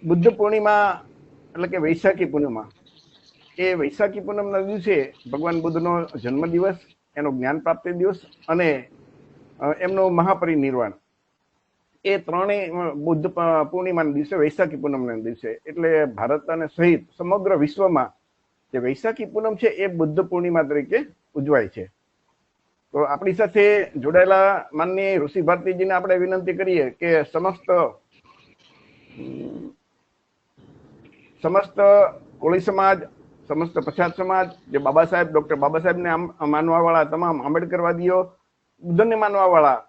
બુદ્ધ પૂર્ણિમા એટલે કે વૈશાખી પૂર્ણિમા, એ વૈશાખી પૂનમના દિવસે ભગવાન બુદ્ધનો જન્મદિવસ, એનો જ્ઞાન પ્રાપ્તિ દિવસ અને એમનો મહાપરિનિર્વાણ, એ ત્રણેય બુદ્ધ પૂર્ણિમાના દિવસે, વૈશાખી પૂનમના દિવસે, એટલે ભારત અને સહિત સમગ્ર વિશ્વમાં જે વૈશાખી પૂનમ છે એ બુદ્ધ પૂર્ણિમા તરીકે ઉજવાય છે. તો આપણી સાથે જોડાયેલા માનનીય ઋષિ ભારતીજીને આપણે વિનંતી કરીએ કે સમસ્ત કોળી સમાજ, સમસ્ત પછાત સમાજ, જે બાબા સાહેબ, ડોક્ટર બાબા સાહેબને માનવા વાળા તમામ આંબેડકરવાદીઓ, બુદ્ધને માનવા વાળા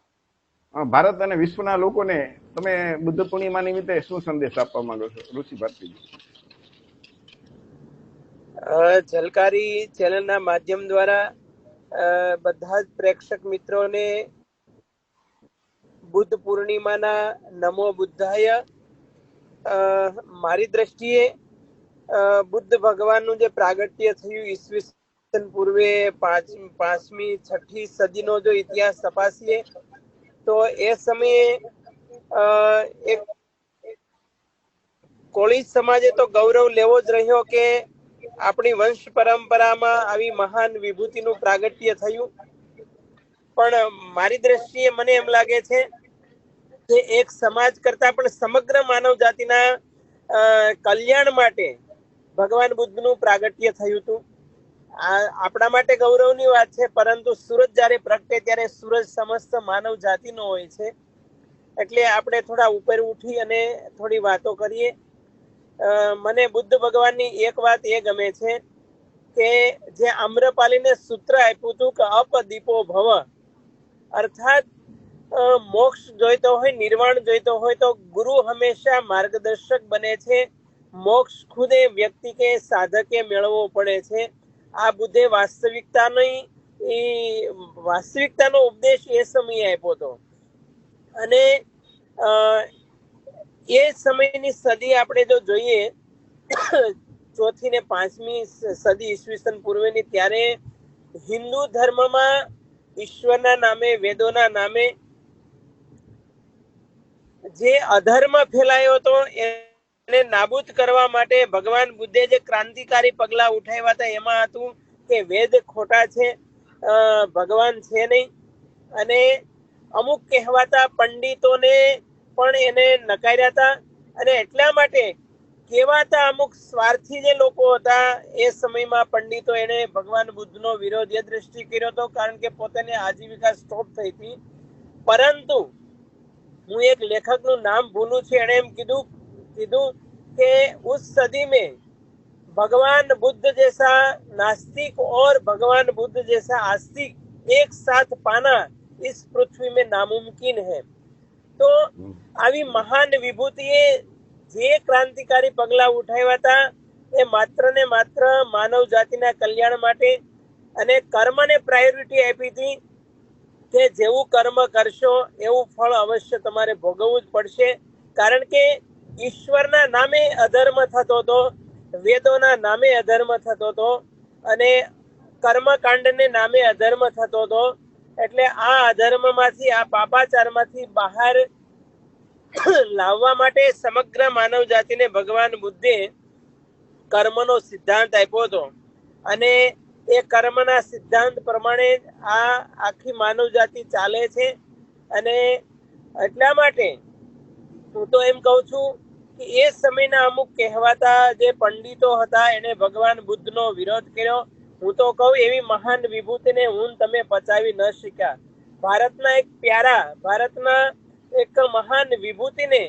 ભારત અને વિશ્વના લોકોને તમે બુદ્ધ પૂર્ણિમા નિમિત્તે શું સંદેશ આપવા માંગો છો, ઋષિ ભારતીજી? ઝલકારી ચેનલના માધ્યમ દ્વારા બધા જ પ્રેક્ષક મિત્રોને બુદ્ધ પૂર્ણિમાના નમો બુદ્ધાય. મારી દ્રષ્ટિએ બુદ્ધ ભગવાનનું જે પ્રાગટ્ય થયું ઈસવીસન પૂર્વે 5મી 6ઠી સદીનો જો ઇતિહાસ તપાસીએ તો એ સમયે એક કોળી સમાજે તો ગૌરવ લેવો જ રહ્યો કે આપણી વંશ પરંપરામાં આવી મહાન વિભૂતિનું પ્રાગટ્ય થયું. પણ મારી દ્રષ્ટિએ મને એમ લાગે છે કે એક સમાજ કરતા પણ સમગ્ર માનવ જાતિના કલ્યાણ માટે ભગવાન બુદ્ધનું પ્રાગટ્ય થયું હતું. આપણા માટે ગૌરવની વાત છે, પરંતુ સૂરજ જ્યારે પ્રગટે ત્યારે સૂરજ સમસ્ત માનવ જાતિનો હોય છે. એટલે આપણે થોડા ઉપર ઉઠી અને થોડી વાતો કરીએ. મને બુદ્ધ ભગવાનની એક વાત એ ગમે છે કે જે આમ્રપાલીને સૂત્ર આપ્યું હતું કે અપદીપો ભવ, અર્થાત મોક્ષ જોઈતો હોય, નિર્વાણ જોઈતો હોય તો ગુરુ હંમેશા માર્ગદર્શક બને છે. મોક્ષ ખુદ એ વ્યક્તિ કે સાધકે મેળવવો પડે છે. આ બુદ્ધે વાસ્તવિકતાનો ઉપદેશ એ સમયે આપ્યો હતો. અને એ સમયની સદી આપણે જો જોઈએ 4મી ને 5મી સદી ઈસવીસન પૂર્વેની, ત્યારે હિન્દુ ધર્મમાં ઈશ્વરના નામે, વેદોના નામે જે અધર્મ ફેલાયો હતો એને નાબૂદ કરવા માટે ભગવાન બુદ્ધે જે ક્રાંતિકારી પગલા ઉઠાવ્યા હતા એમાં હતું કે વેદ ખોટા છે, ભગવાન છે નહીં. અને અમુક કહેવાતા પંડિતોને પણ એને નકાર્યા હતા. અને એટલા માટે કહેવાતા અમુક સ્વાર્થી જે લોકો હતા એ સમયમાં પંડિતો, એને ભગવાન બુદ્ધનો વિરોધ એ દ્રષ્ટિ કર્યો હતો, કારણ કે પોતાની આજીવિકા સ્ટોપ થઈ હતી. પરંતુ હું એક લેખકનું નામ ભૂલું છું, એને એમ કીધું કે ઉસ સદી में भगवान बुद्ध जैसा नास्तिक और भगवान बुद्ध जैसा आस्तिक एक साथ पाना इस पृथ्वी में नामुमकिन है. તો આવી મહાન વિભૂતિએ જે ક્રાંતિકારી પગલા ઉઠાવ્યા હતા એ માત્ર ને માત્ર માનવ જાતિના કલ્યાણ માટે અને કર્મને પ્રાયોરિટી આપી હતી કે જેવું કર્મ કરશો એવું ફળ અવશ્ય તમારે ભોગવવું જ પડશે. કારણ કે ઈશ્વરના નામે અધર્મ થતો હતો, વેદોના નામે અધર્મ થતો હતો અને કર્મકાંડને નામે અધર્મ થતો હતો. એટલે આ અધર્મમાંથી, આ પાપાચારમાંથી બહાર લાવવા માટે સમગ્ર માનવ જાતિને ભગવાન બુદ્ધે કર્મનો સિદ્ધાંત આપ્યો હતો. અને એ કર્મના સિદ્ધાંત પ્રમાણે આ આખી માનવ જાતિ ચાલે છે. અને એટલા માટે હું તો એમ કહું છું કે એ સમયના અમુક કહેવાતા જે પંડિતો હતા એને ભગવાન બુદ્ધનો વિરોધ કર્યો. હું તો કહું એવી મહાન વિભૂતિને હું તમે પચાવી ન શક્યા. ભારતના એક મહાન વિભૂતિને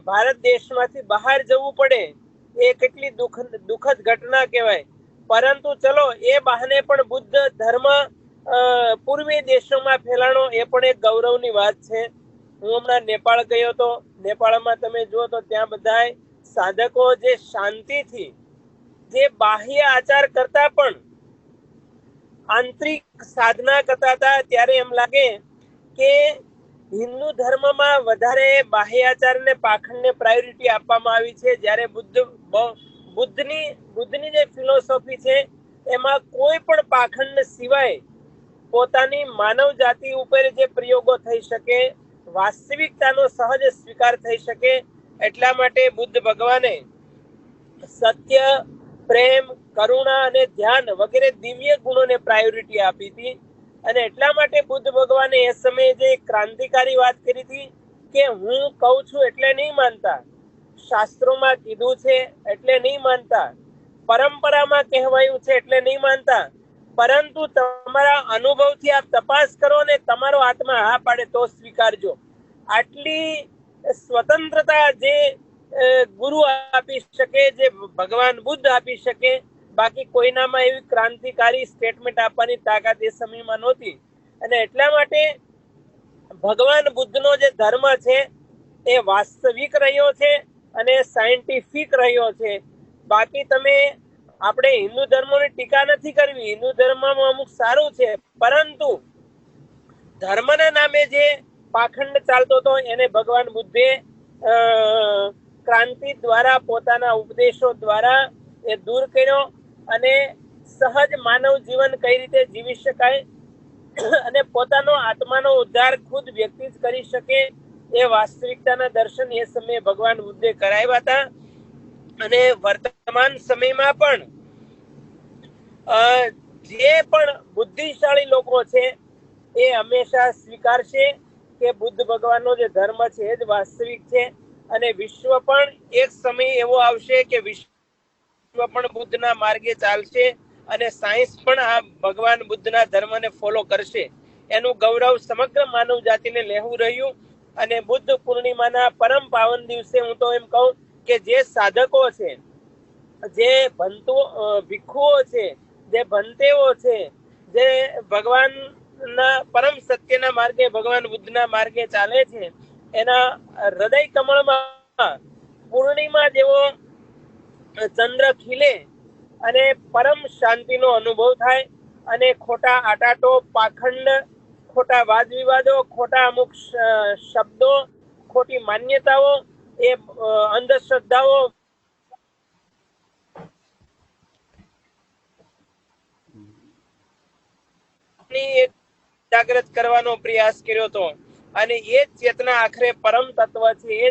ભારત દેશમાંથી બહાર જવું પડે એ કેટલી દુઃખદ ઘટના કહેવાય. પરંતુ ચલો એ બહાને પણ બુદ્ધ ધર્મ પૂર્વીય દેશોમાં ફેલાણો એ પણ એક ગૌરવની વાત છે. હું હમણાં નેપાળ ગયો હતો. નેપાળમાં તમે જુઓ તો ત્યાં બધા સાધકો જે શાંતિથી, જે બાહ્ય આચાર કરતા પણ આંતરિક સાધના કરતા હતા, ત્યારે એમ લાગે કે હિન્દુ ધર્મમાં વધારે બાહ્યાચાર ને પાખંડને પ્રાયોરિટી આપવામાં આવી છે, જ્યારે બુદ્ધની જે ફિલોસોફી છે એમાં કોઈ પણ પાખંડ સિવાય પોતાની માનવ જાતિ ઉપર જે પ્રયોગો થઈ શકે, વાસ્તવિકતાનો સહજ સ્વીકાર થઈ શકે એટલા માટે બુદ્ધ ભગવાને સત્ય, પ્રેમ, કરુણા અને ધ્યાન વગેરે દિવ્ય ગુણોને પ્રાયોરિટી આપી હતી. અને એટલા માટે બુદ્ધ ભગવાને એ સમયે જે ક્રાંતિકારી વાત કરી હતી કે હું કહું છું એટલે નહીં માનતા, શાસ્ત્રોમાં કીધું છે એટલે નહીં માનતા, પરંપરામાં કહેવાયું છે એટલે નહીં માનતા, પરંતુ તમારા અનુભવથી આપ તપાસ કરો ને તમારો આત્મા હા પાડે તો સ્વીકારજો. આટલી સ્વતંત્રતા જે ગુરુ આપી શકે, જે ભગવાન બુદ્ધ આપી શકે, બાકી કોઈનામાં એવી ક્રાંતિકારી સ્ટેટમેન્ટ આપવાની તાકાત એ સમયમાં નહોતી. અને એટલા માટે ભગવાન બુદ્ધનો જે ધર્મ છે એ વાસ્તવિક રહ્યો છે અને સાયન્ટિફિક રહ્યો છે. બાકી તમે આપણે હિન્દુ ધર્મોની ટીકા નથી કરવી, હિન્દુ ધર્મમાં અમુક સારું છે, પરંતુ ધર્મના નામે જે પાખંડ ચાલતો હતો એને ભગવાન બુદ્ધે ક્રાંતિ દ્વારા, પોતાના ઉપદેશો દ્વારા એ દૂર કર્યો. અને સહજ માનવ જીવન કઈ રીતે જીવી શકાય અને પોતાનો આત્માનો ઉદ્ધાર ખુદ વ્યક્તિ જ કરી શકે એ વાસ્તવિકતાના દર્શન એ સમયે ભગવાન બુદ્ધે કરાવ્યા હતા. અને વર્તમાન સમયમાં પણ જે પણ બુદ્ધિશાળી લોકો છે એ હંમેશા સ્વીકારશે કે બુદ્ધ ભગવાનનો જે ધર્મ છે એ જ વાસ્તવિક છે. અને વિશ્વ પણ એક સમય એવો આવશે કે વિશ્વ પણ બુદ્ધના માર્ગે ચાલશે અને સાયન્સ પણ આ ભગવાન બુદ્ધના ધર્મને ફોલો કરશે. એનું ગૌરવ સમગ્ર માનવ જાતિને લેવું રહ્યું. અને બુદ્ધ પૂર્ણિમાના પરમ પાવન દિવસે હું તો એમ કહું કે જે સાધકો છે, જે ભિક્ષુઓ છે, જે ભંતેઓ છે, જે ભગવાનના પરમ સત્યના માર્ગે, ભગવાન બુદ્ધના માર્ગે ચાલે છે, એના હૃદય કમળમાં પૂર્ણિમા જેવો ચંદ્ર ખીલે અને પરમ શાંતિનો અનુભવ થાય. અને ખોટા આટાટો, પાખંડ, ખોટા વાદ વિવાદો, ખોટા અમુક શબ્દો, ખોટી માન્યતાઓ, એ અંધશ્રદ્ધાઓ જાગૃત કરવાનો પ્રયાસ કર્યો હતો. અને એ જ ચેતના આખરે પરમ તત્વ છે, એ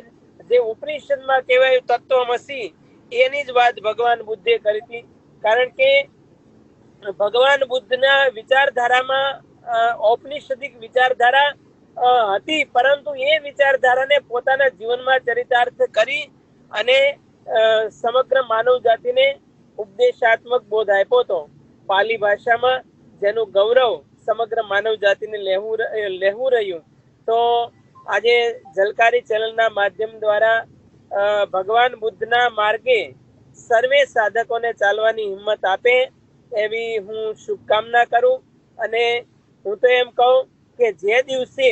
જે ઉપનિષદમાં કહેવાય તત્વમસી, એની જ વાત ભગવાન બુદ્ધે કરી હતી. કારણ કે ભગવાન બુદ્ધના વિચારધારામાં ઔપનિષદિક વિચારધારા હતી, પરંતુ એ વિચારધારાને પોતાના જીવનમાં ચરિતાર્થ કરી અને સમગ્ર માનવ જાતિને ઉપદેશાત્મક બોધ આપ્યો હતો પાલી ભાષામાં, જેનું ગૌરવ સમગ્ર માનવ જાતિને લેવું રહ્યું. તો આજે ઝલકારી ચેનલના માધ્યમ દ્વારા ભગવાન બુદ્ધના માર્ગે સર્વે સાધકોને ચાલવાની હિંમત આપે એવી હું શુભકામના કરું. અને હું તો એમ કહું કે જે દિવસે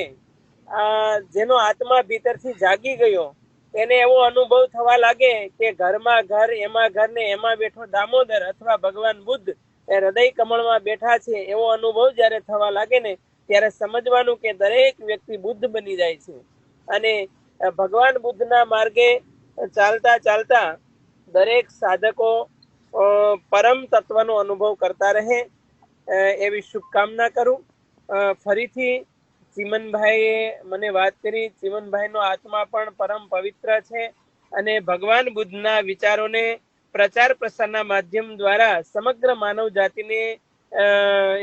જેનો આત્મા ભીતરથી જાગી ગયો એને એવો અનુભવ થવા લાગે કે ઘરમાં ઘર, એમાં ઘર ને એમાં બેઠો દામોદર અથવા ભગવાન બુદ્ધ એ હૃદય કમળમાં બેઠા છે, એવો અનુભવ જયારે થવા લાગે ને ત્યારે સમજવાનું કે દરેક વ્યક્તિ બુદ્ધ બની જાય છે. અને ભગવાન બુદ્ધના માર્ગે ચાલતા ચાલતા દરેક સાધકો પરમ તત્વનો અનુભવ કરતા રહે એવી શુભકામના કરું. ફરીથી ચિમનભાઈએ મને વાત કરી, ચિમનભાઈનો આત્મા પણ પરમ પવિત્ર છે અને ભગવાન બુદ્ધના વિચારોને પ્રચાર પ્રસારના માધ્યમ દ્વારા સમગ્ર માનવ જાતિને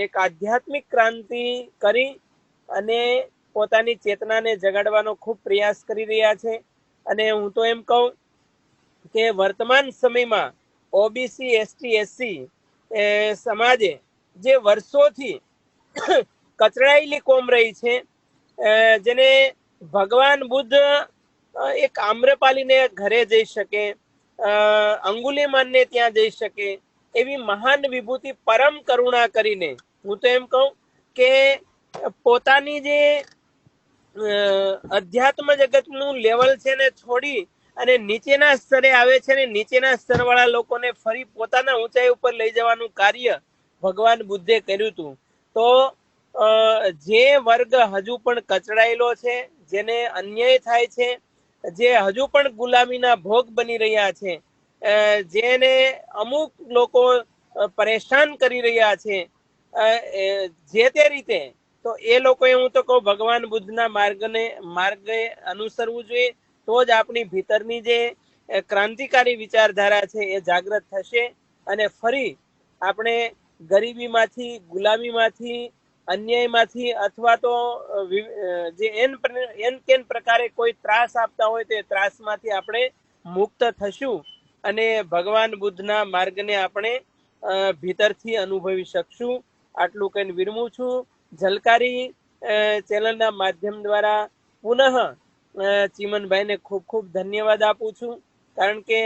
એક આધ્યાત્મિક ક્રાંતિ કરી અને પોતાની ચેતનાને જગાડવાનો ખૂબ પ્રયાસ કરી રહ્યા છે. અને હું તો એમ કહું કે વર્તમાન સમયમાં ઓબીસી, એસટી, એસસી સમાજે જે વર્ષોથી કચડાયેલી કોમ રહી છે, જેને ભગવાન બુદ્ધ એક આમ્રપાલીને ઘરે જઈ શકે, અંગુલીમાનને ત્યાં જઈ શકે એવી મહાન વિભૂતિ પરમ કરુણા કરીને, હું તો એમ કહું કે પોતાની જે અધ્યાત્મ જગતનું લેવલ છે ને છોડી અને નીચેના સ્તરે આવે છે ને નીચેના સ્તરવાળા લોકોને ફરી પોતાના ઊંચાઈ ઉપર લઈ જવાનું કાર્ય ભગવાન બુદ્ધે કર્યું હતું. તો જે વર્ગ હજુ પણ કચડાયેલો છે, જેને અન્યાય થાય છે, જે હજુ પણ ગુલામીના ભોગ બની રહ્યા છે, જેને અમુક લોકો પરેશાન કરી રહ્યા છે, જે તે રીતે, તો એ લોકોએ હું તો કહું ભગવાન બુદ્ધના માર્ગે અનુસરવું જોઈએ. તો તો જ આપણી ભીતરની જે ક્રાંતિકારી વિચારધારા છે એ જાગૃત થશે અને ફરી આપણે ગરીબીમાંથી, ગુલામીમાંથી, અન્યાયમાંથી અથવા તો જે એન કેન પ્રકારે કોઈ ત્રાસ આપતા હોય તે ત્રાસમાંથી આપણે મુક્ત થશું અને ભગવાન બુદ્ધના માર્ગને આપણે ભીતરથી અનુભવી શકશું. આટલું કહીને વિરમું છું. ઝલકારી ચેનલના માધ્યમ દ્વારા પુનઃ ચીમનભાઈને ખૂબ ખૂબ ધન્યવાદ આપું છું, કારણ કે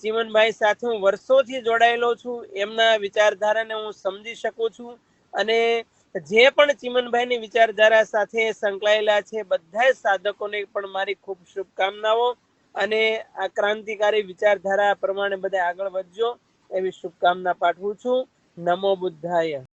ચીમનભાઈ સાથે હું વર્ષોથી જોડાયેલો છું. એમના વિચારધારાને હું સમજી શકું છું અને જે પણ ચીમનભાઈની વિચારધારા સાથે સંકળાયેલા છે બધા સાધકોને પણ મારી ખૂબ શુભકામનાઓ અને આ ક્રાંતિકારી વિચારધારા પ્રમાણે બધા આગળ વધજો એવી શુભકામના પાઠવું છું. નમો બુદ્ધાય.